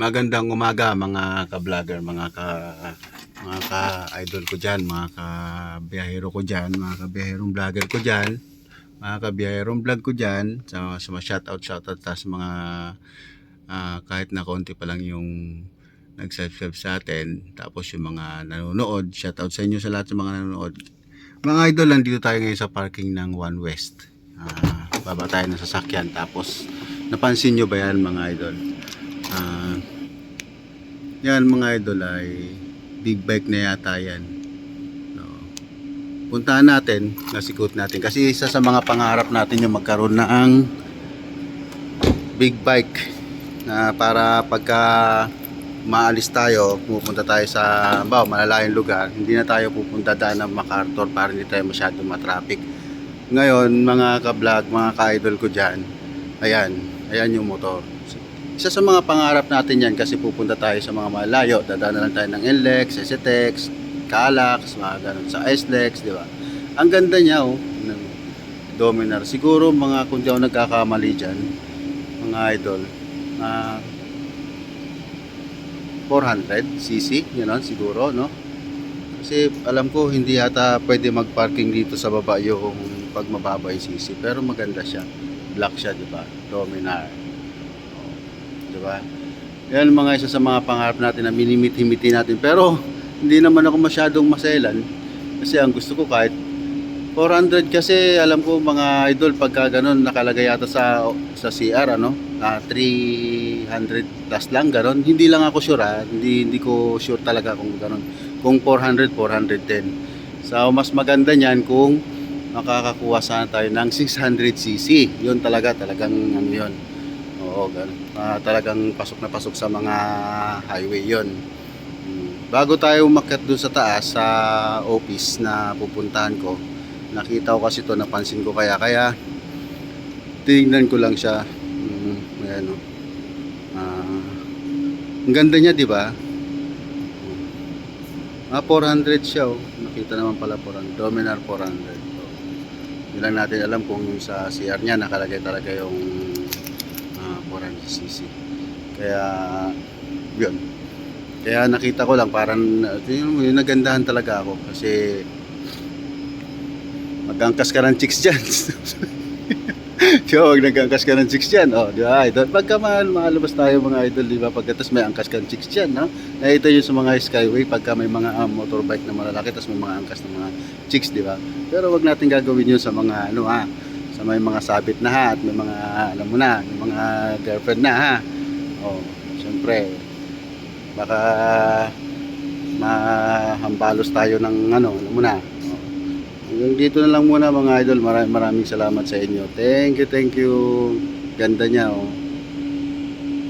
Magandang umaga mga ka-vlogger, mga ka-idol ko diyan, mga ka-biyahero ko diyan, mga ka-biyaherong vlogger ko diyan, mga ka-biyaherong vlog ko diyan, sa mga shoutout sa mga kahit na konti pa lang yung nag-subscribe sa atin, tapos yung mga nanonood, shoutout sa inyo sa lahat ng mga nanonood. Mga idol, nandito tayo ngayon sa parking ng One West. Baba tayo ng sasakyan, tapos napansin nyo ba yan mga idol? Yan mga idol ay big bike na yata yan. No. Puntahan natin, nasikot natin kasi isa sa mga pangarap natin yung magkaroon na ang big bike na para pagka maalis tayo, pupunta tayo sa malalayong lugar, hindi na tayo pupunta daan ng MacArthur para hindi tayo masyadong matraffic. Ngayon mga ka-vlog, mga ka-idol ko dyan, ayan yung motor. Isa sa mga pangarap natin yan kasi pupunta tayo sa mga malayo, dadaan na lang tayo ng NLEX, SCTEX, Calax, mga ganun, sa SLEX, di ba? Ang ganda niya ng Dominar. Siguro mga kung di ako nagkakamali dyan, mga idol, 400cc, yun siguro, no? Kasi alam ko hindi yata pwede mag-parking dito sa baba yung pag mababa yung cc, pero maganda siya. Black siya, di ba? Dominar. Diba? Yan mga isa sa mga pangarap natin na minimit-himiti natin, pero hindi naman ako masyadong maselan kasi ang gusto ko kahit 400, kasi alam ko mga idol pagka ganun nakalagay yata sa CR 300 plus lang ganun, hindi lang ako sure hindi ko sure talaga kung ganun, kung 410. So mas maganda niyan kung makakakuha sana tayo ng 600cc, yun talagang ano yun. Oo, talagang pasok na pasok sa mga highway yon. Bago tayo umakyat doon sa taas sa office na pupuntahan ko, nakita ko kasi to, napansin ko kaya tingnan ko lang siya. Ayan, ang ganda niya, di ba? 400 siya, nakita naman pala 400, Dominar 400. So, hindi lang natin alam kung sa CR niya nakalagay talaga yung 400cc. Kaya yun. Kaya nakita ko lang parang yung nagandahan talaga ako kasi magangkas ka ng chicks dyan. Wag nagangkas ka ng chicks dyan. Oh, di ba idol? Pagka maalabas tayo mga idol, di ba? Pagkatas may angkas ka ng chicks dyan, no? Nakita yun sa mga skyway pagka may mga motorbike na malalaki tapos may mga angkas ng mga chicks, di ba? Pero wag natin gagawin yun sa mga sa may mga sabit na at may mga alam mo na, may mga girlfriend na syempre baka mahambalos tayo ng alam mo na. Hanggang dito na lang muna mga idol, maraming salamat sa inyo. Thank you, ganda niya